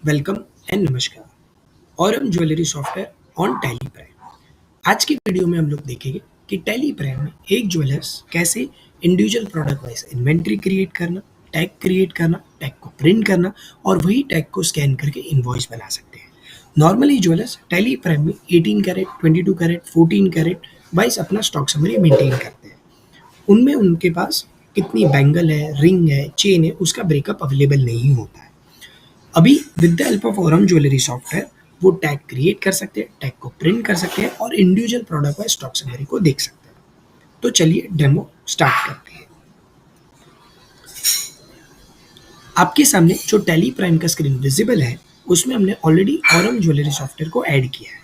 Welcome and नमस्कार। और हम jewellery software on tally prime. आज की वीडियो में हम लोग देखेंगे कि टैली प्राइम में एक ज्वेलर्स कैसे individual product wise inventory create करना, टैग क्रिएट करना, टैग को प्रिंट करना और वही टैग को स्कैन करके इनवॉइस बना सकते हैं। नॉर्मली ज्वेलर्स टैली प्राइम में 18 कैरेट, 22 कैरेट, 14 कैरेट वाइज अपना स्टॉक समरी मेंटेन करते हैं। उनमें उनके पास कितनी बैंगल है, रिंग है, चेन है, उसका ब्रेकअप अवेलेबल नहीं होता है। अभी with the help of Aurum jewellery software वो टैग क्रिएट कर सकते हैं, टैग को प्रिंट कर सकते हैं और individual product wise stock summary को देख सकते हैं। तो चलिए डेमो स्टार्ट करते हैं। आपके सामने जो टैली प्राइम का स्क्रीन विजिबल है उसमें हमने ऑलरेडी औरम ज्वेलरी सॉफ्टवेयर को ऐड किया है।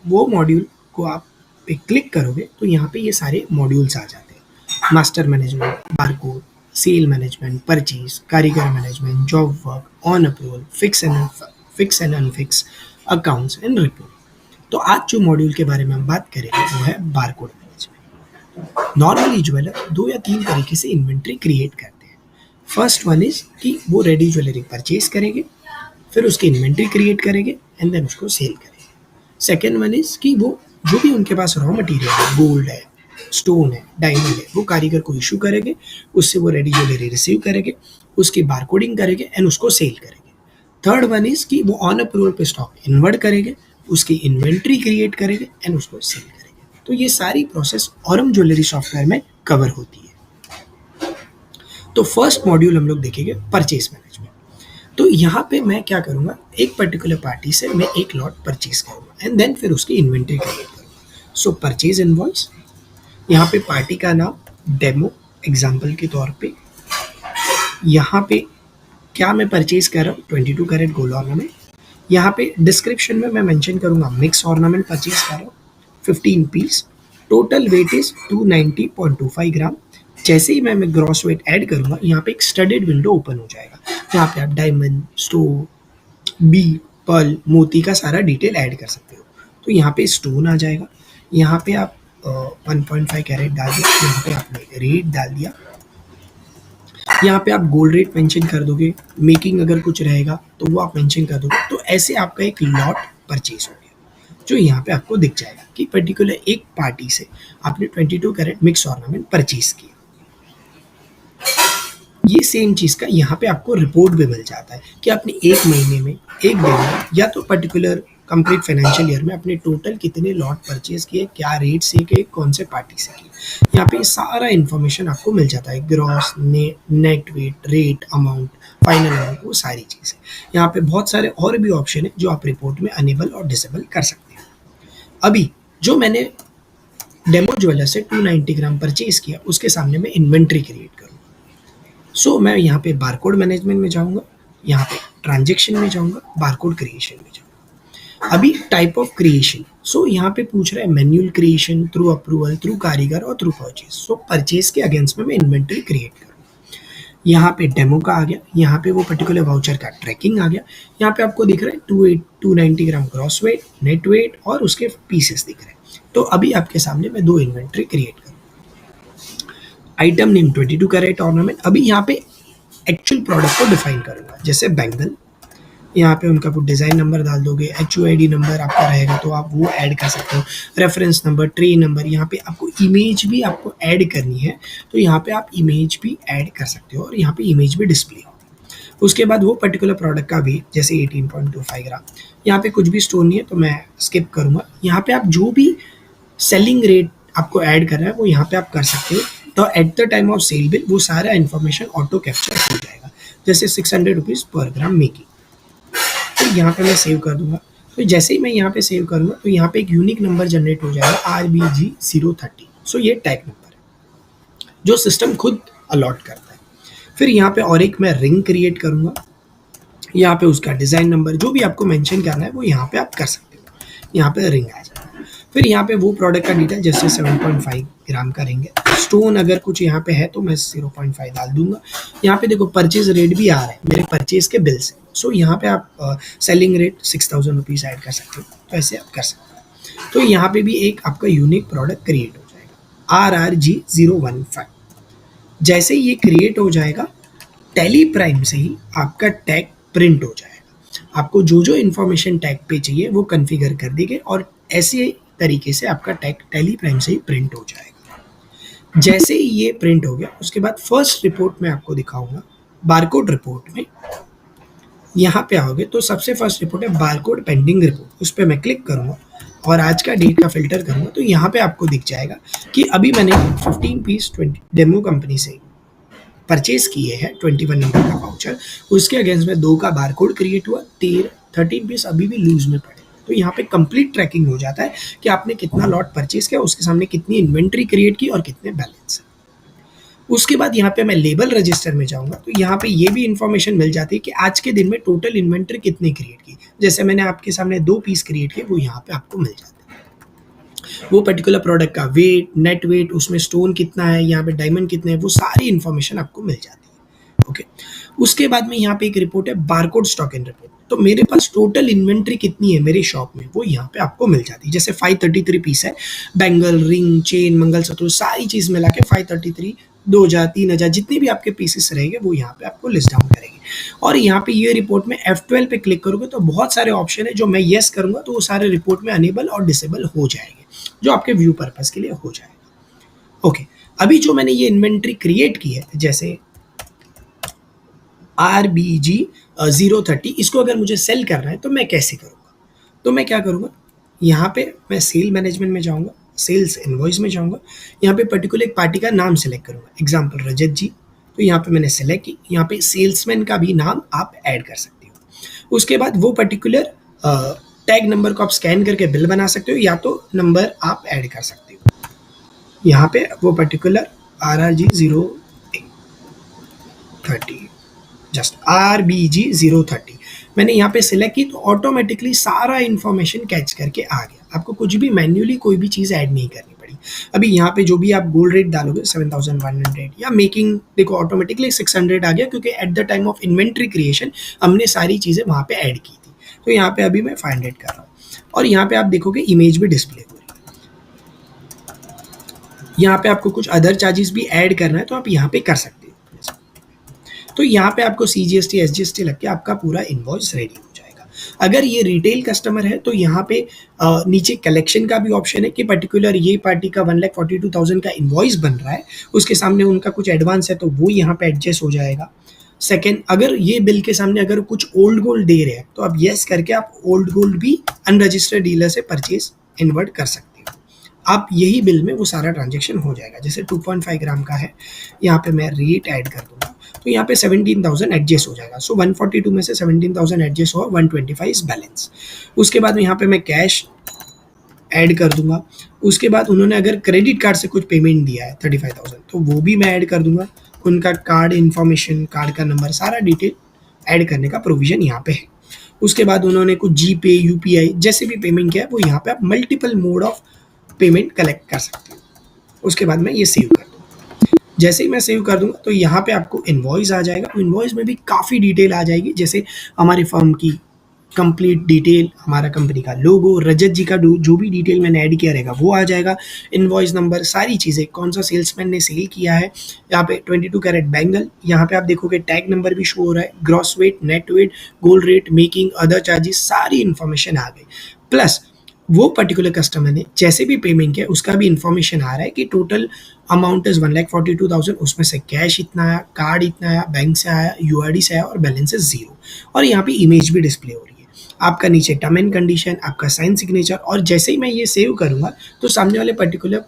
वो मॉड्यूल को आप पे क्लिक करोगे तो यहाँ पे ये सारे मॉड्यूल्स आ जाते हैं। Master management, barcode, sale management, purchase, कारीगर management, job work, on approval, fix and unfix, accounts and report. तो आज जो मॉड्यूल के बारे में हम बात करेंगे वो है बारकोड मैनेजमेंट। नॉर्मली ज्वेलर 2 या 3 तरीके से इन्वेंट्री क्रिएट करते हैं। फर्स्ट वन इज कि वो रेडी ज्वेलरी परचेज करेंगे, फिर उसकी इन्वेंट्री क्रिएट करेंगे एंड देन उसको सेल करेंगे। सेकेंड वन इज कि वो जो भी उनके पास रॉ मटेरियल है, गोल्ड है, स्टोन है, डायमंड है, वो कारीगर को इशू करेंगे, उससे वो रेडी ज्वेलरी रिसीव करेंगे, उसकी बारकोडिंग करेंगे एंड उसको सेल करेंगे। थर्ड वन इज कि वो ऑन अप्रूवल पे स्टॉक इन्वर्ट करेंगे, उसकी इन्वेंट्री क्रिएट करेंगे एंड उसको सेल करेंगे। तो ये सारी प्रोसेस औरम ज्वेलरी सॉफ्टवेयर में कवर होती है। तो फर्स्ट मॉड्यूल हम लोग देखेंगे परचेज मैनेजमेंट। तो यहाँ पे मैं क्या करूँगा, एक पर्टिकुलर पार्टी से मैं एक लॉट परचेज करूँगा एंड देन फिर उसकी इन्वेंट्री क्रिएट करूँगा। सो परचेज इनवॉइस, यहाँ पे पार्टी का नाम डेमो एग्जाम्पल के तौर पे, यहाँ पे क्या मैं परचेज कर रहा हूँ 22 कैरेट गोल्ड ऑर्नामेंट। यहाँ पे डिस्क्रिप्शन में मैं मेंशन करूँगा मिक्स ऑर्नामेंट परचेज कर रहा हूँ 15 पीस, टोटल वेट इज 290.25 ग्राम। जैसे ही मैं ग्रॉस वेट ऐड करूँगा यहाँ पे एक स्टडेड विंडो ओपन हो जाएगा, जहाँ पे आप डायमंड, स्टोन, बी, पर्ल, मोती का सारा डिटेल ऐड कर सकते हो। तो यहाँ पे स्टोन आ जाएगा, यहाँ पे आप 1.5 कैरेट डाल दिया, यहाँ पे आपने रेट डाल दिया, यहाँ पे आप गोल्ड रेट मेंशन कर दोगे, मेकिंग अगर कुछ रहेगा तो वो आप मेंशन कर दोगे। तो ऐसे आपका एक लॉट परचेज हो गया, जो यहाँ पे आपको दिख जाएगा कि पर्टिकुलर एक पार्टी से आपने 22 कैरेट मिक्स ऑर्नामेंट परचेज किया। ये सेम चीज़ का यहाँ पे आपको रिपोर्ट भी मिल जाता है कि आपने एक महीने में, एक दिन में या तो पर्टिकुलर कंप्लीट फाइनेंशियल ईयर में अपने टोटल कितने लॉट परचेज किए, क्या रेट से किए, कौन से पार्टी से किए। यहाँ पे सारा इन्फॉर्मेशन आपको मिल जाता है, gross, net weight, rate, amount, final amount, वो सारी चीज़ें। यहाँ पे बहुत सारे और भी ऑप्शन है जो आप रिपोर्ट में अनेबल और डिसेबल कर सकते हैं। अभी जो मैंने डेमो ज्वेलर से 290 ग्राम परचेज किया, उसके सामने मैं इन्वेंट्री क्रिएट करूँगा। सो मैं यहाँ पे बारकोड मैनेजमेंट में जाऊँगा, यहाँ पे ट्रांजेक्शन में जाऊँगा, बारकोड क्रिएशन में जाऊँगा। अभी टाइप ऑफ क्रिएशन, सो यहाँ पे पूछ रहा है manual creation, through approval, through कारीगर और थ्रू परचेज। सो परचेज के अगेंस्ट में मैं इन्वेंट्री क्रिएट करूँ। यहाँ पे डेमो का आ गया, यहाँ पे वो पर्टिकुलर वाउचर का ट्रैकिंग आ गया। यहाँ पे आपको दिख रहा है 290 ग्राम ग्रॉस वेट, नेट वेट और उसके पीसेस दिख रहे हैं। तो अभी आपके सामने मैं 2 इन्वेंट्री क्रिएट करूँ। Item name 22 carat ornament. अभी यहाँ पे एक्चुअल प्रोडक्ट को डिफाइन करूँगा, जैसे बैंगल, यहाँ पे उनका वो डिज़ाइन नंबर डाल दोगे, HUID नंबर आपका रहेगा तो आप वो ऐड कर सकते हो, रेफरेंस नंबर, ट्रे नंबर। यहाँ पे आपको इमेज भी आपको ऐड करनी है तो यहाँ पे आप इमेज भी ऐड कर सकते हो और यहाँ पे इमेज भी डिस्प्ले हो। उसके बाद वो पर्टिकुलर प्रोडक्ट का वेट, जैसे 18.25 ग्राम। यहाँ पे कुछ भी स्टोर नहीं है तो मैं स्किप करूँगा। यहाँ पे आप जो भी सेलिंग रेट आपको ऐड करना है वो यहाँ पे आप कर सकते हो। तो at the time of sale bill वो सारा इन्फॉर्मेशन ऑटो कैप्चर हो जाएगा, जैसे 600 रुपीज़ पर ग्राम मेकिंग। तो यहाँ पे मैं सेव कर दूंगा। तो जैसे ही मैं यहाँ पे सेव करूँगा तो यहाँ पे एक यूनिक नंबर जनरेट हो जाएगा RBG030। सो ये टैग नंबर है जो सिस्टम खुद अलॉट करता है। फिर यहाँ पे और एक मैं रिंग क्रिएट करूँगा, यहाँ पे उसका डिज़ाइन नंबर जो भी आपको मेंशन करना है वो यहाँ पे आप कर सकते हो। यहाँ पे रिंग आ जाएगा। फिर यहाँ पे वो प्रोडक्ट का डिटेल, जैसे 7.5 ग्राम का रिंग है, स्टोन अगर कुछ यहाँ पे है तो मैं 0.5 डाल दूंगा। यहाँ पे देखो परचेज रेट भी आ रहा है मेरे परचेज के बिल से। सो यहाँ पे आप सेलिंग रेट 6000 रुपीज़ ऐड कर सकते हो, तो ऐसे आप कर सकते हो। तो यहाँ पे भी एक आपका यूनिक प्रोडक्ट क्रिएट हो जाएगा, RRG015। जैसे ही ये क्रिएट हो जाएगा, टैली प्राइम से ही आपका टैग प्रिंट हो जाएगा। आपको जो इन्फॉर्मेशन टैग पे चाहिए वो कॉन्फ़िगर कर देंगे और ऐसे तरीके से आपका टैग टैली प्राइम से ही प्रिंट हो जाएगा। जैसे ही ये प्रिंट हो गया उसके बाद फर्स्ट रिपोर्ट मैं आपको दिखाऊँगा। बारकोड रिपोर्ट में यहाँ पे आओगे तो सबसे फर्स्ट रिपोर्ट है बारकोड पेंडिंग रिपोर्ट, उस पे मैं क्लिक करूँगा और आज का डेट का फ़िल्टर करूँगा तो यहाँ पे आपको दिख जाएगा कि अभी मैंने 15 पीस 20 डेमो कंपनी से परचेज़ किए हैं 21 नंबर का वाउचर, उसके अगेंस्ट में 2 का बारकोड क्रिएट हुआ, 13 पीस अभी भी लूज़ में पड़े। तो यहाँ पे कंप्लीट ट्रैकिंग हो जाता है कि आपने कितना लॉट परचेज़ किया, उसके सामने कितनी इन्वेंट्री क्रिएट की और कितने बैलेंस है। उसके बाद यहाँ पे मैं लेबल रजिस्टर में जाऊँगा तो यहाँ पे ये भी इन्फॉर्मेशन मिल जाती है कि आज के दिन में टोटल इन्वेंट्री कितनी क्रिएट की। जैसे मैंने आपके सामने 2 पीस क्रिएट किए वो यहाँ पे आपको मिल जाते हैं। वो पर्टिकुलर प्रोडक्ट का वेट, नेट वेट, उसमें स्टोन कितना है, यहाँ पे डायमंड कितने हैं, वो सारी इन्फॉर्मेशन आपको मिल जाती है। ओके, उसके बाद में यहाँ पे एक रिपोर्ट है बारकोड स्टॉक इन रिपोर्ट। तो मेरे पास टोटल इन्वेंट्री कितनी है मेरे शॉप में वो यहाँ पे आपको मिल जाती है। जैसे 533 पीस है, बैंगल, रिंग, चेन, मंगलसूत्र, सारी चीज़ मिला के 533, 2000, 3000 जितने भी आपके पीसेस रहेंगे वो यहाँ पे आपको लिस्ट डाउन करेंगे। और यहाँ पे ये रिपोर्ट में F12 पे क्लिक करोगे तो बहुत सारे ऑप्शन है, जो मैं येस करूँगा तो वो सारे रिपोर्ट में अनेबल और डिसेबल हो जाएंगे, जो आपके व्यू पर्पज़ के लिए हो जाएगा। ओके, अभी जो मैंने ये इन्वेंट्री क्रिएट की है, जैसे RBG 030, इसको अगर मुझे सेल करना है तो मैं कैसे करूँगा? तो मैं क्या करूँगा, यहाँ पे मैं सेल मैनेजमेंट में जाऊँगा, सेल्स इनवॉइस में जाऊँगा, यहाँ पे पर्टिकुलर एक पार्टी का नाम सेलेक्ट करूँगा, एग्जाम्पल रजत जी। तो यहाँ पे मैंने सेलेक्ट की, यहाँ पे सेल्समैन का भी नाम आप ऐड कर सकते हो। उसके बाद वो पर्टिकुलर टैग नंबर को आप स्कैन करके बिल बना सकते हो, या तो नंबर आप ऐड कर सकते हो। यहाँ पे वो पर्टिकुलर RRG 030, जस्ट RBG 030 मैंने यहाँ पे सिलेक्ट की तो ऑटोमेटिकली सारा इन्फॉर्मेशन कैच करके आ गया। आपको कुछ भी मैन्युअली कोई भी चीज़ ऐड नहीं करनी पड़ी। अभी यहाँ पे जो भी आप गोल्ड रेट डालोगे 7100 या मेकिंग, देखो ऑटोमेटिकली 600 आ गया, क्योंकि eight the time of inventory creation हमने सारी चीज़ें वहाँ पे ऐड की थी। तो यहाँ पे अभी मैं 500 कर रहा हूँ और यहाँ पे आप देखोगे इमेज भी डिस्प्ले हो रही है। यहाँ पे आपको कुछ अदर चार्जेस भी ऐड करना है तो आप यहाँ पे कर सकते हो। तो यहाँ पे आपको CGST SGST लग के आपका पूरा इनवॉइस रेडी हो जाएगा। अगर ये रिटेल कस्टमर है तो यहाँ पे नीचे कलेक्शन का भी ऑप्शन है कि पर्टिकुलर ये पार्टी का 1,42,000 का इनवॉइस बन रहा है, उसके सामने उनका कुछ एडवांस है तो वो यहाँ पे एडजस्ट हो जाएगा। सेकेंड, अगर ये बिल के सामने अगर कुछ ओल्ड गोल्ड दे रहे हैं तो आप येस करके आप ओल्ड गोल्ड भी अनरजिस्टर्ड डीलर से परचेज इन्वर्ट कर सकते हो। आप यही बिल में वो सारा ट्रांजेक्शन हो जाएगा। जैसे 2.5 ग्राम का है, यहाँ पे मैं रेट ऐड कर दूंगा तो यहाँ पे 17,000 एडजस्ट हो जाएगा। सो 142 में से 17,000 एडजस्ट हुआ, 125 बैलेंस। उसके बाद यहाँ पे मैं कैश ऐड कर दूंगा। उसके बाद उन्होंने अगर क्रेडिट कार्ड से कुछ पेमेंट दिया है 35,000 तो वो भी मैं ऐड कर दूंगा। उनका कार्ड इन्फॉर्मेशन, कार्ड का नंबर, सारा डिटेल ऐड करने का प्रोविज़न यहाँ पे है। उसके बाद उन्होंने कुछ GPay, UPI जैसे भी पेमेंट किया है वो यहाँ पे आप multiple mode of payment collect कर सकते हो। उसके बाद मैं ये सेव कर दूँगा। जैसे ही मैं सेव कर दूँगा तो यहाँ पे आपको इनवॉइस आ जाएगा। इनवॉइस में भी काफ़ी डिटेल आ जाएगी, जैसे हमारे फर्म की कंप्लीट डिटेल, हमारा कंपनी का लोगो, रजत जी का जो भी डिटेल मैंने ऐड किया रहेगा वो आ जाएगा, इनवॉइस नंबर, सारी चीज़ें, कौन सा सेल्समैन ने सेल किया है। यहाँ पे 22 कैरेट बैंगल, यहाँ पे आप देखोगे टैग नंबर भी शो हो रहा है, gross weight, net weight, gold rate, making, other charges, सारी इन्फॉर्मेशन आ गई। प्लस वो पर्टिकुलर कस्टमर ने जैसे भी पेमेंट किया उसका भी इन्फॉर्मेशन आ रहा है कि टोटल अमाउंट इज 1,42,000, उसमें से कैश इतना आया, कार्ड इतना आया, बैंक से आया, UID से आया और बैलेंस इज 0। और यहाँ पे इमेज भी डिस्प्ले हो रही है, आपका नीचे टर्म एंड कंडीशन, आपका साइन सिग्नेचर। और जैसे ही मैं ये सेव करूँगा तो सामने वाले पर्टिकुलर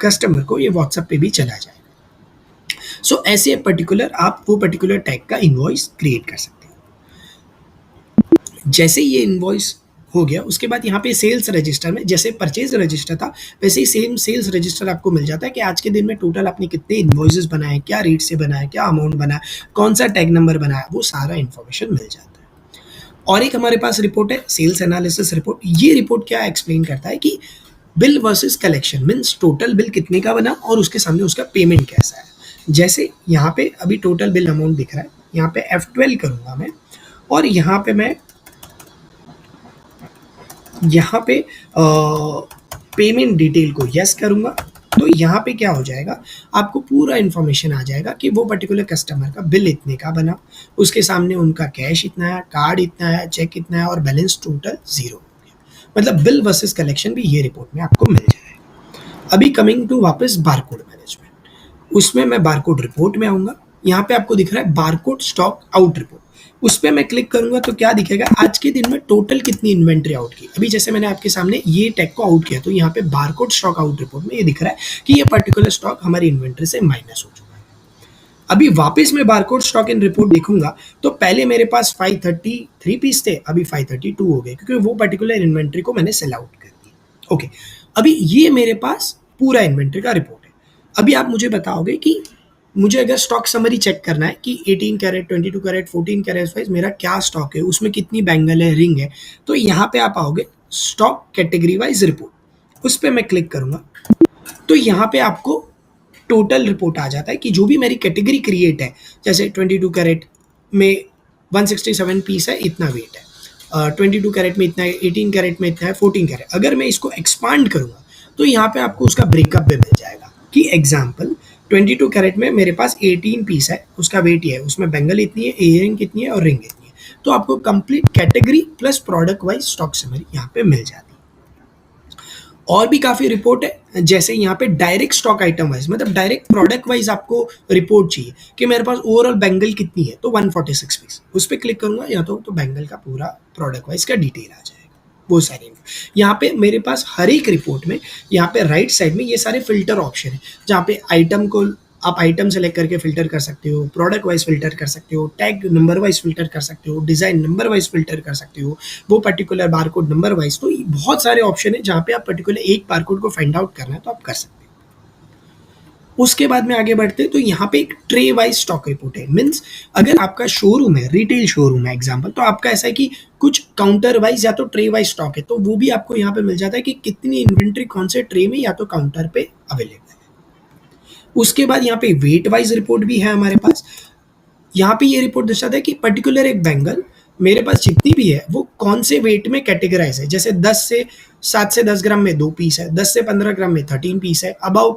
कस्टमर को ये व्हाट्सएप पे भी चला जाएगा। सो ऐसे पर्टिकुलर आप वो पर्टिकुलर टैग का इनवॉइस क्रिएट कर सकते हो। जैसे ये इनवॉइस हो गया उसके बाद यहाँ पे सेल्स रजिस्टर में, जैसे परचेज रजिस्टर था वैसे ही सेम सेल्स रजिस्टर आपको मिल जाता है कि आज के दिन में टोटल आपने कितने इनवॉइसेस बनाए, क्या रेट से बनाए, क्या अमाउंट बनाया, कौन सा टैग नंबर बनाया, वो सारा इन्फॉर्मेशन मिल जाता है। और एक हमारे पास रिपोर्ट है सेल्स एनालिसिस रिपोर्ट। ये रिपोर्ट क्या एक्सप्लेन करता है कि bill versus collection, means total bill कितने का बना और उसके सामने उसका पेमेंट कैसा है। जैसे यहाँ पे अभी टोटल बिल अमाउंट दिख रहा है, यहाँ पे F12 करूँगा मैं और यहाँ पे मैं पेमेंट डिटेल को यस करूँगा तो तो यहाँ पे क्या हो जाएगा, आपको पूरा इन्फॉर्मेशन आ जाएगा कि वो पर्टिकुलर कस्टमर का बिल इतने का बना, उसके सामने उनका कैश इतना है, कार्ड इतना है, चेक इतना है और बैलेंस टोटल 0 हो गया। मतलब बिल वर्सेस कलेक्शन भी ये रिपोर्ट में आपको मिल जाएगा। अभी कमिंग टू वापस बारकोड मैनेजमेंट, उसमें मैं बारकोड रिपोर्ट में आऊँगा। यहाँ पे आपको दिख रहा है बारकोड स्टॉक आउट रिपोर्ट, उस पे मैं क्लिक करूंगा तो क्या दिखेगा, आज के दिन में टोटल कितनी इन्वेंट्री आउट की। अभी जैसे मैंने आपके सामने ये टैग को आउट किया तो यहाँ पे बारकोड स्टॉक आउट रिपोर्ट में ये दिख रहा है कि ये पर्टिकुलर स्टॉक हमारी इन्वेंट्री से माइनस हो चुका है। अभी वापस मैं बारकोड स्टॉक इन रिपोर्ट देखूंगा तो पहले मेरे पास 533 पीस थे, अभी 532 हो गए क्योंकि वो पर्टिकुलर इन्वेंट्री को मैंने सेल आउट कर दिया। ओके, अभी ये मेरे पास पूरा इन्वेंट्री का रिपोर्ट है। अभी आप मुझे बताओगे कि मुझे अगर स्टॉक समरी चेक करना है कि 18 कैरेट, 22 कैरेट, 14 कैरेट वाइज मेरा क्या स्टॉक है, उसमें कितनी बैंगल है, रिंग है, तो यहाँ पे आप आओगे स्टॉक कैटेगरी वाइज रिपोर्ट, उस पर मैं क्लिक करूंगा तो यहाँ पे आपको टोटल रिपोर्ट आ जाता है कि जो भी मेरी कैटेगरी क्रिएट है, जैसे 22 कैरेट में 167 पीस है, इतना वेट है, 22 कैरेट में इतना है, 18 कैरेट में इतना है, 14 कैरेट। अगर मैं इसको एक्सपांड करूंगा तो यहाँ पे आपको उसका ब्रेकअप भी मिल जाएगा कि एग्जाम्पल 22 कैरेट में मेरे पास 18 पीस है, उसका वेट ये है, उसमें बैंगल इतनी है, इयरिंग कितनी है और रिंग इतनी है। तो आपको complete category plus product wise stock summary यहाँ पे मिल जाती है। और भी काफ़ी रिपोर्ट है, जैसे यहाँ पे डायरेक्ट स्टॉक आइटम वाइज, मतलब डायरेक्ट प्रोडक्ट वाइज आपको रिपोर्ट चाहिए कि मेरे पास ओवरऑल बैंगल कितनी है, तो 146 पीस, उस पर क्लिक करूंगा या तो बैंगल का पूरा प्रोडक्ट वाइज का डिटेल आ जाएगा, वो सारी यहाँ पे मेरे पास हर एक रिपोर्ट में यहाँ पे राइट साइड में ये सारे फिल्टर ऑप्शन है, जहाँ पे आइटम को आप आइटम सेलेक्ट करके फिल्टर कर सकते हो, प्रोडक्ट वाइज फिल्टर कर सकते हो, टैग नंबर वाइज फिल्टर कर सकते हो, डिजाइन नंबर वाइज फिल्टर कर सकते हो, वो पर्टिकुलर बारकोड नंबर वाइज। तो बहुत सारे ऑप्शन है जहाँ पे आप पर्टिकुलर एक बारकोड को फाइंड आउट करना है तो आप कर सकते हो। उसके बाद में आगे बढ़ते हैं तो यहाँ पे एक ट्रे वाइज स्टॉक रिपोर्ट है। मीन्स अगर आपका शोरूम है, रिटेल शोरूम है एग्जाम्पल, तो आपका ऐसा है कि कुछ काउंटर वाइज या तो ट्रे वाइज स्टॉक है, तो वो भी आपको यहाँ पे मिल जाता है कि कितनी इन्वेंट्री कौन से ट्रे में या तो काउंटर पे अवेलेबल है। उसके बाद यहाँ पे वेट वाइज रिपोर्ट भी है हमारे पास। यहाँ पे ये रिपोर्ट दर्शाता है कि पर्टिकुलर एक बैंगल मेरे पास जितनी भी है वो कौन से वेट में कैटेगराइज है, जैसे 7 से 10 ग्राम में 2 पीस है, 10 से 15 ग्राम में 13 पीस है, अबाउ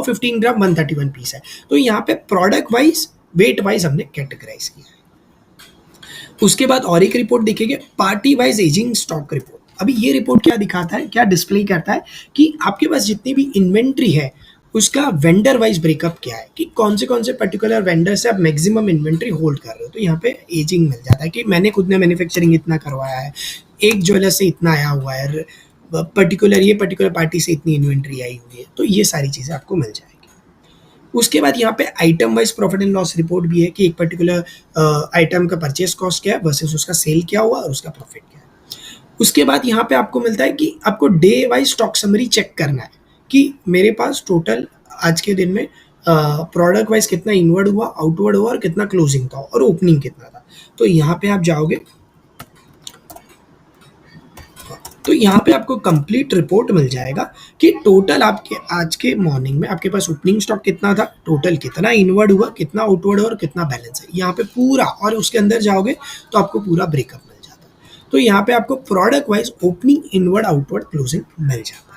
15 ग्राम 131 पीस है। तो यहाँ पे प्रोडक्ट वाइज वेट वाइज हमने कैटेगराइज किया है। उसके बाद और एक रिपोर्ट देखेंगे, party wise ageing stock report. अभी ये रिपोर्ट क्या दिखाता है, क्या डिस्प्ले करता है कि आपके पास जितनी भी इन्वेंट्री है उसका वेंडर वाइज ब्रेकअप क्या है, कि कौन से पर्टिकुलर वेंडर से आप मैक्सिमम इन्वेंट्री होल्ड कर रहे हो। तो यहाँ पे एजिंग मिल जाता है कि मैंने खुद ने मैन्युफैक्चरिंग इतना करवाया है, एक ज्वेलर से इतना आया हुआ है, पर्टिकुलर पार्टी से इतनी इन्वेंट्री आई हुई है। तो ये सारी चीज़ें आपको मिल जाएगी। उसके बाद यहाँ पे item wise profit and loss report भी है कि एक पर्टिकुलर आइटम का परचेस कॉस्ट क्या है वर्सेस उसका सेल क्या हुआ और उसका प्रॉफिट क्या है। उसके बाद यहाँ पे आपको मिलता है कि आपको day wise stock summary check करना है कि मेरे पास टोटल आज के दिन में प्रोडक्ट वाइज कितना इनवर्ड हुआ, आउटवर्ड हुआ और कितना क्लोजिंग था और ओपनिंग कितना था। तो यहाँ पे आप जाओगे तो यहाँ पे आपको कंप्लीट रिपोर्ट मिल जाएगा कि टोटल आपके आज के मॉर्निंग में आपके पास ओपनिंग स्टॉक कितना था, टोटल कितना इनवर्ड हुआ, कितना आउटवर्ड हुआ और कितना बैलेंस है यहाँ पे पूरा। और उसके अंदर जाओगे तो आपको पूरा ब्रेकअप मिल जाता है। तो यहाँ पे आपको product wise opening, inward, outward, closing मिल जाता है।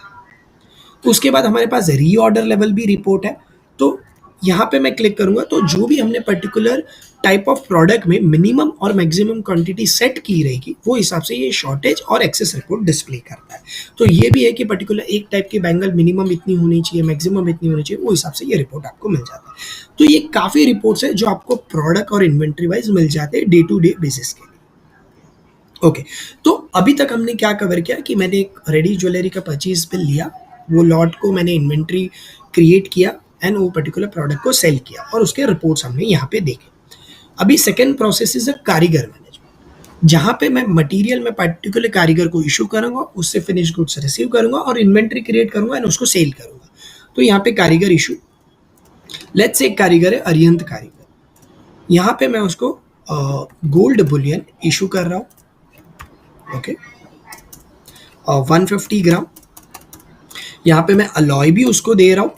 उसके बाद हमारे पास रीऑर्डर लेवल भी रिपोर्ट है। तो यहाँ पे मैं क्लिक करूंगा तो जो भी हमने पर्टिकुलर टाइप ऑफ प्रोडक्ट में मिनिमम और मैक्सिमम क्वांटिटी सेट की रहेगी वो हिसाब से ये शॉर्टेज और एक्सेस रिपोर्ट डिस्प्ले करता है। तो ये भी है कि पर्टिकुलर एक टाइप की बैंगल मिनिमम इतनी होनी चाहिए, मैक्सिमम इतनी होनी चाहिए, वो हिसाब से ये रिपोर्ट आपको मिल जाता है। तो ये काफ़ी रिपोर्ट्स है जो आपको प्रोडक्ट और इन्वेंट्री वाइज मिल जाते हैं डे टू डे बेसिस के लिए। ओके, तो अभी तक हमने क्या कवर किया कि मैंने एक रेडी ज्वेलरी का परचेज बिल लिया, वो लॉट को मैंने इन्वेंट्री क्रिएट किया एंड वो पर्टिकुलर प्रोडक्ट को सेल किया और उसके रिपोर्ट्स हमने यहाँ पे देखे। अभी सेकेंड प्रोसेस इज कारीगर मैनेजमेंट, जहाँ पे मैं मटेरियल में पर्टिकुलर कारीगर को इशू करूंगा, उससे फिनिश गुड्स रिसीव करूंगा और इन्वेंट्री क्रिएट करूंगा एंड उसको सेल करूंगा। तो यहाँ पे कारीगर इशू, लेट्स से एक कारीगर है अरिहंत कारीगर, यहाँ पे मैं उसको गोल्ड बुलियन इशू कर रहा हूँ। ओके, 150 ग्राम। यहाँ पे मैं अलॉय भी उसको दे रहा हूँ,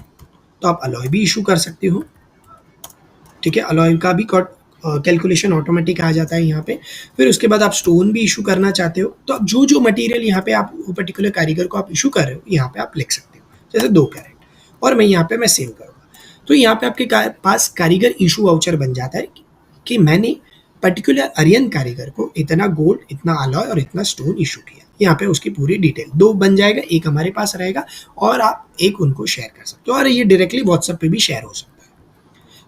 तो आप अलॉय भी इशू कर सकते हो। ठीक है, अलॉय का भी कैलकुलेशन ऑटोमेटिक आ जाता है यहाँ पे। फिर उसके बाद आप स्टोन भी इशू करना चाहते हो तो आप जो मटेरियल यहाँ पे आप पर्टिकुलर कारीगर को आप इशू कर रहे हो यहाँ पे आप लिख सकते हो, जैसे 2 कैरेट। और मैं यहाँ पे मैं सेव करूँगा। तो यहाँ पे आपके पास कारीगर इशू वाउचर बन जाता है कि मैंने पर्टिकुलर आर्यन कारीगर को इतना गोल्ड, इतना अलॉय और इतना स्टोन इशू किया। यहाँ पे उसकी पूरी डिटेल 2 बन जाएगा, एक हमारे पास रहेगा और आप एक उनको शेयर कर सकते हो और ये डायरेक्टली व्हाट्सएप पे भी शेयर हो सकता है।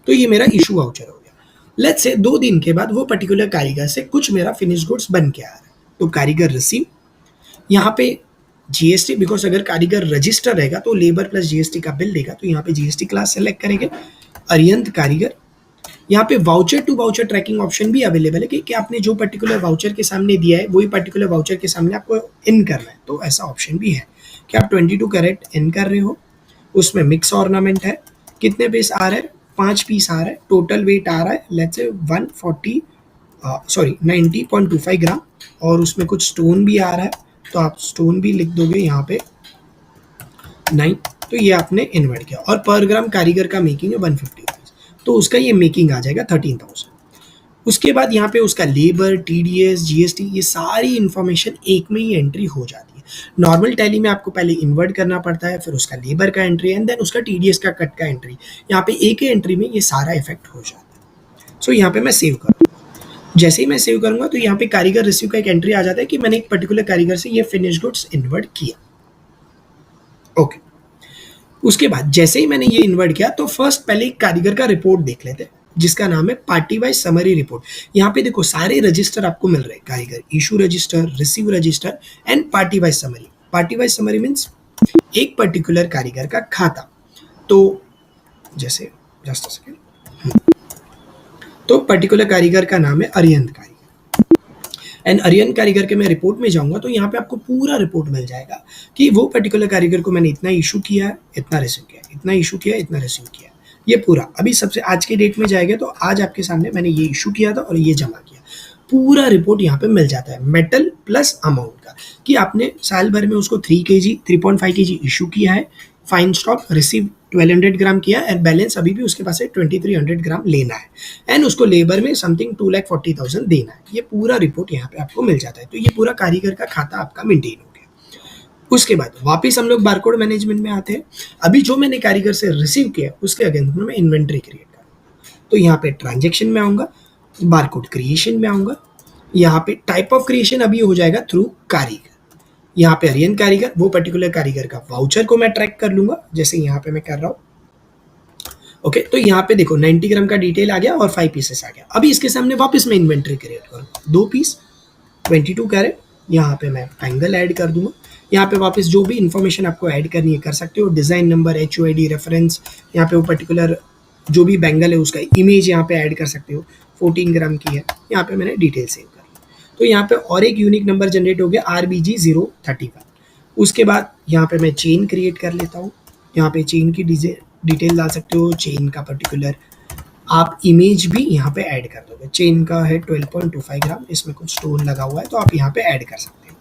तो ये मेरा इशू वाउचर हो गया। लेट्स से 2 दिन के बाद वो पर्टिकुलर कारीगर से कुछ मेरा फिनिश गुड्स बन के आ रहा है, तो कारीगर रिसीव, यहाँ पे जीएसटी, बिकॉज अगर कारीगर रजिस्टर रहेगा तो लेबर प्लस जीएसटी का बिल देगा, तो यहाँ पे जीएसटी क्लास सेलेक्ट करेंगे। अरियंत कारीगर, यहाँ पे voucher to voucher tracking option भी अवेलेबल है कि आपने जो पर्टिकुलर वाउचर के सामने दिया है वही पर्टिकुलर वाउचर के सामने आपको इन करना है, तो ऐसा ऑप्शन भी है कि आप 22 कैरेट इन कर रहे हो। उसमें मिक्स ऑर्नामेंट है, कितने पीस आ रहे हैं, 5 पीस आ रहा है, टोटल वेट आ रहा है लेट्स से 90.25 ग्राम, और उसमें कुछ स्टोन भी आ रहा है, तो आप स्टोन भी लिख दोगे यहाँ पे 9, तो ये आपने इन्वर्ट किया। और पर ग्राम कारीगर का मेकिंग है 150 रुपीज़, तो उसका ये मेकिंग आ जाएगा 13,000। उसके बाद यहाँ पे उसका लेबर, टीडीएस, जीएसटी, ये सारी इन्फॉर्मेशन एक में ही एंट्री हो जाती है। नॉर्मल टैली में आपको पहले इन्वर्ट करना पड़ता है, फिर उसका लेबर का एंट्री एंड देन उसका टीडीएस का कट का एंट्री। यहाँ पे एक ही एंट्री में ये सारा इफेक्ट हो जाता है। सो यहाँ पे मैं सेव करूँगा। जैसे ही मैं सेव करूँगा तो यहाँ पे कारीगर रिसीव का एक एंट्री आ जाता है कि मैंने एक पर्टिकुलर कारीगर से ये फिनिश गुड्स इन्वर्ट किया। ओके, उसके बाद जैसे ही मैंने ये इन्वर्ट किया तो फर्स्ट पहले एक कारीगर का रिपोर्ट देख लेते हैं जिसका नाम है पार्टी वाइज समरी रिपोर्ट। यहाँ पे देखो सारे रजिस्टर आपको मिल रहे हैं, कारीगर issue register, receive register and party wise summary. Party wise summary means एक पर्टिकुलर कारीगर का खाता। तो जैसे जस्ट अ सेकेंड, तो पर्टिकुलर कारीगर का नाम है अरियंत कारीगर एंड अरियन कारीगर के मैं रिपोर्ट में जाऊंगा तो यहाँ पे आपको पूरा रिपोर्ट मिल जाएगा कि वो पर्टिकुलर कारीगर को मैंने इतना इशू किया है, इतना रिसीव किया, इतना इशू किया, इतना रिसीव किया, ये पूरा। अभी सबसे आज के डेट में जाएगा तो आज आपके सामने मैंने ये इशू किया था और ये जमा किया, पूरा रिपोर्ट यहाँ पे मिल जाता है मेटल प्लस अमाउंट का कि आपने साल भर में उसको 3 kg 3.5 kg इशू किया है, फाइन स्टॉक रिसीव 1200 ग्राम किया एंड बैलेंस अभी भी उसके पास है 2300 ग्राम लेना है एंड उसको लेबर में समथिंग 2,40,000 देना है। ये पूरा रिपोर्ट यहाँ पे आपको मिल जाता है। तो ये पूरा कारीगर का खाता आपका मेंटेन हो गया। उसके बाद वापस हम लोग बारकोड मैनेजमेंट में आते हैं। अभी जो मैंने कारीगर से रिसीव किया उसके अगेंस्ट में मैं इन्वेंट्री क्रिएट करूँगा। तो यहाँ पे ट्रांजेक्शन में आऊँगा, बारकोड क्रिएशन में आऊँगा, यहाँ पे टाइप ऑफ क्रिएशन अभी हो जाएगा थ्रू कारीगर। यहाँ पे अरियन कारीगर, वो पर्टिकुलर कारीगर का वाउचर को मैं ट्रैक कर लूंगा जैसे यहाँ पे मैं कर रहा हूँ। ओके, तो यहाँ पे देखो 90 ग्राम का डिटेल आ गया और 5 पीसेस आ गया। अभी इसके सामने वापस मैं इन्वेंट्री क्रिएट करूँगा, 2 पीस 22 कैरेट, यहाँ पे मैं एंगल ऐड कर दूंगा। यहाँ पे वापस जो भी इन्फॉर्मेशन आपको ऐड करनी है कर सकते हो, डिज़ाइन नंबर, HUID, रेफरेंस, यहाँ पे वो पर्टिकुलर जो भी बैंगल है उसका इमेज यहाँ पे ऐड कर सकते हो। 14 ग्राम की है, यहाँ पे मैंने डिटेल सेव कर ली। तो यहाँ पे और एक यूनिक नंबर जनरेट हो गया RBG031। उसके बाद यहाँ पे मैं चेन क्रिएट कर लेता हूँ। यहाँ पे चेन की डिटेल डाल सकते हो, चेन का पर्टिकुलर आप इमेज भी यहाँ पे ऐड कर दोगे। चेन का है 12.25 ग्राम, इसमें कुछ स्टोन लगा हुआ है तो आप यहाँ पे ऐड कर सकते हो।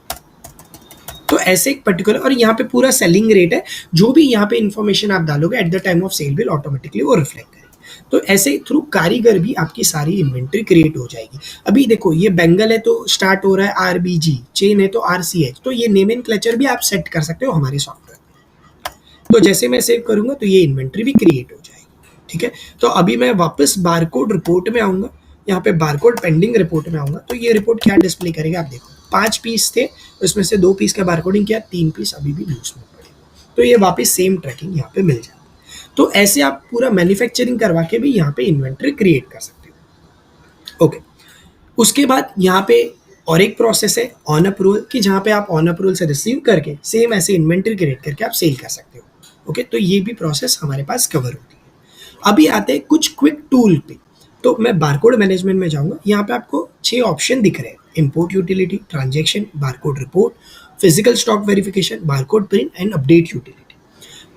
तो ऐसे एक पर्टिकुलर, और यहाँ पे पूरा सेलिंग रेट है, जो भी यहाँ पे इन्फॉर्मेशन आप डालोगे at the time of sale bill automatically वो रिफ्लेक्ट करेगी। तो ऐसे थ्रू कारीगर भी आपकी सारी इन्वेंट्री क्रिएट हो जाएगी। अभी देखो ये बेंगल है तो स्टार्ट हो रहा है RBG, चेन है तो RCH, तो ये नेम एंड क्लचर भी आप सेट कर सकते हो हमारे सॉफ्टवेयर में। तो जैसे मैं सेव करूंगा तो ये इन्वेंट्री भी क्रिएट हो जाएगी। ठीक है, तो अभी मैं वापस बारकोड रिपोर्ट में आऊंगा, यहाँ पे बारकोड पेंडिंग रिपोर्ट में आऊंगा। तो ये रिपोर्ट क्या डिस्प्ले करेगा, आप देखो 5 पीस थे, उसमें से 2 पीस का बारकोडिंग किया, 3 पीस अभी भी लूज में पड़े, तो ये वापस सेम ट्रैकिंग यहाँ पे मिल जाती है। तो ऐसे आप पूरा मैन्युफैक्चरिंग करवा के भी यहाँ पे इन्वेंट्री क्रिएट कर सकते हो। ओके, उसके बाद यहाँ पे और एक प्रोसेस है ऑन अप्रूवल, कि जहाँ पे आप ऑन अप्रूवल से रिसीव करके सेम ऐसे इन्वेंट्री क्रिएट करके आप सेल कर सकते हो। ओके, तो ये भी प्रोसेस हमारे पास कवर होती है। अभी आते हैं कुछ क्विक टूल पे। तो मैं बारकोड मैनेजमेंट में जाऊंगा, यहाँ पे आपको 6 ऑप्शन दिख रहे हैं, import utility, transaction, barcode report, physical stock verification, barcode print and update utility.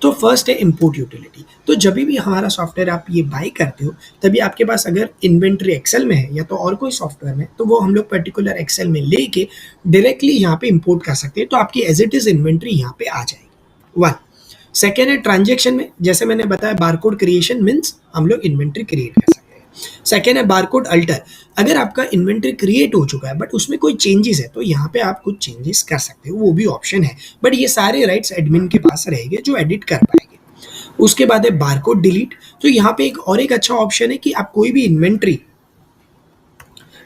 तो फर्स्ट है इंपोर्ट यूटिलिटी। तो जब भी हमारा सॉफ्टवेयर आप ये बाय करते हो तभी आपके पास अगर इन्वेंट्री एक्सेल में है या तो और कोई सॉफ्टवेयर में, तो वो हम लोग पर्टिकुलर एक्सेल में लेके डायरेक्टली यहाँ पे इंपोर्ट कर सकते हैं, तो आपकी एज इट इज इन्वेंट्री यहाँ पे आ जाएगी। 1 सेकेंड है ट्रांजेक्शन में, जैसे मैंने बताया बारकोड क्रिएशन मीन्स हम लोग इन्वेंट्री क्रिएट कर सकते हैं। सेकेंड है बारकोड अल्टर, अगर आपका इन्वेंट्री क्रिएट हो चुका है बट उसमें कोई चेंजेस है तो यहाँ पे आप कुछ चेंजेस कर सकते हो, वो भी ऑप्शन है, बट ये सारे राइट्स एडमिन के पास रहेंगे जो एडिट कर पाएंगे। उसके बाद है बारकोड डिलीट। तो यहाँ पे एक अच्छा ऑप्शन है कि आप कोई भी इन्वेंट्री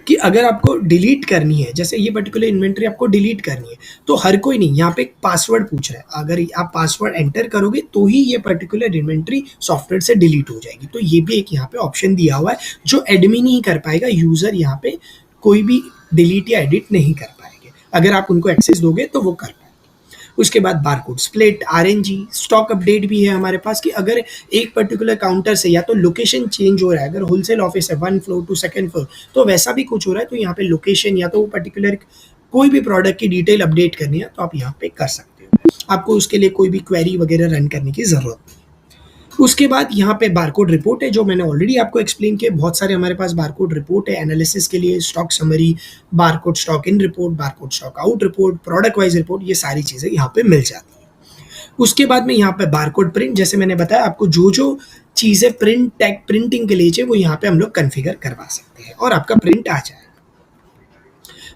कि अगर आपको डिलीट करनी है, जैसे ये पर्टिकुलर इन्वेंट्री आपको डिलीट करनी है, तो हर कोई नहीं, यहाँ पे एक पासवर्ड पूछ रहा है। अगर आप पासवर्ड एंटर करोगे तो ही ये पर्टिकुलर इन्वेंट्री सॉफ्टवेयर से डिलीट हो जाएगी। तो ये भी एक यहाँ पे ऑप्शन दिया हुआ है जो एडमिन ही कर पाएगा, यूजर यहाँ पे कोई भी डिलीट या एडिट नहीं कर पाएंगे। अगर आप उनको एक्सेस दोगे तो वो कर पाएंगे। उसके बाद barcode split, RNG, stock update भी है हमारे पास कि अगर एक पर्टिकुलर काउंटर से या तो लोकेशन चेंज हो रहा है, अगर होलसेल ऑफिस है 1 फ्लोर टू 2nd फ्लोर, तो वैसा भी कुछ हो रहा है, तो यहाँ पे लोकेशन या तो वो पर्टिकुलर कोई भी प्रोडक्ट की डिटेल अपडेट करनी है तो आप यहाँ पे कर सकते हो। आपको उसके लिए कोई भी क्वेरी वगैरह रन करने की जरूरत नहीं। उसके बाद यहाँ पे बारकोड रिपोर्ट है जो मैंने ऑलरेडी आपको एक्सप्लेन किया। बहुत सारे हमारे पास बारकोड रिपोर्ट है एनालिसिस के लिए, stock summary, barcode stock in report, barcode stock out report, product wise report, ये सारी चीज़ें यहाँ पे मिल जाती है। उसके बाद में यहाँ पे बारकोड प्रिंट, जैसे मैंने बताया आपको जो जो चीज़ें प्रिंटिंग के लिए चाहिए वो यहाँ पे हम लोग कन्फिगर करवा सकते हैं और आपका प्रिंट आ जाएगा।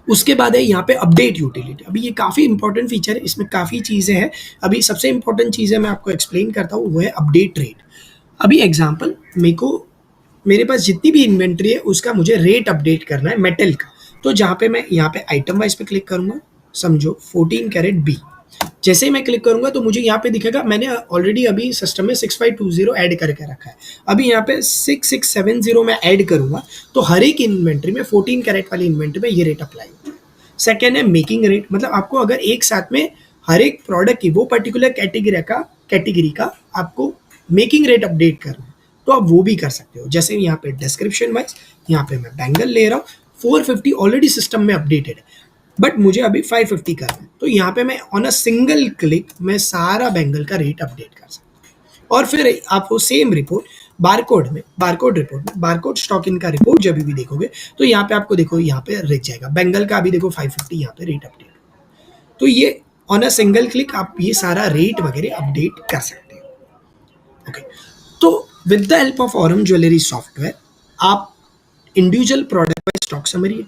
उसके बाद है यहाँ पे अपडेट यूटिलिटी। अभी ये काफ़ी इंपॉर्टेंट फीचर है, इसमें काफ़ी चीज़ें हैं। अभी सबसे इंपॉर्टेंट चीज़ है मैं आपको एक्सप्लेन करता हूँ, वो है अपडेट रेट। अभी एग्जांपल मेरे पास जितनी भी इन्वेंट्री है उसका मुझे रेट अपडेट करना है मेटल का। तो जहाँ पे मैं यहाँ पे आइटम वाइज पे क्लिक करूँगा, समझो 14 कैरेट बी। जैसे ही मैं क्लिक करूँगा तो मुझे यहाँ पे दिखेगा मैंने ऑलरेडी अभी सिस्टम में 6520 ऐड करके रखा है। अभी यहाँ पे 6670 मैं ऐड करूँगा तो हर एक इन्वेंट्री में 14 कैरेट वाली इन्वेंट्री में ये रेट अप्लाई होगा। सेकेंड है मेकिंग रेट, मतलब आपको अगर एक साथ में हर एक प्रोडक्ट की वो पर्टिकुलर कैटेगरी का आपको मेकिंग रेट अपडेट करना है तो आप वो भी कर सकते हो। जैसे यहाँ पे डिस्क्रिप्शन वाइज यहाँ पे मैं बैंगल ले रहा हूँ, 450 ऑलरेडी सिस्टम में अपडेटेड है बट मुझे अभी 550 करना है, तो यहाँ पे मैं ऑन अ सिंगल क्लिक मैं सारा बैंगल का रेट अपडेट कर सकता हूँ। और फिर आप वो same report barcode stock in का रिपोर्ट जब भी देखोगे तो यहाँ पे आपको देखो यहाँ पे रह जाएगा बैंगल का, अभी देखो 550 यहाँ पे रेट अपडेट। तो ये ऑन अ सिंगल क्लिक आप ये सारा रेट वगैरह अपडेट कर सकते हो। ओके, तो with the help of Aurum jewellery software आप इंडिविजुअल प्रोडक्ट स्टॉक समरी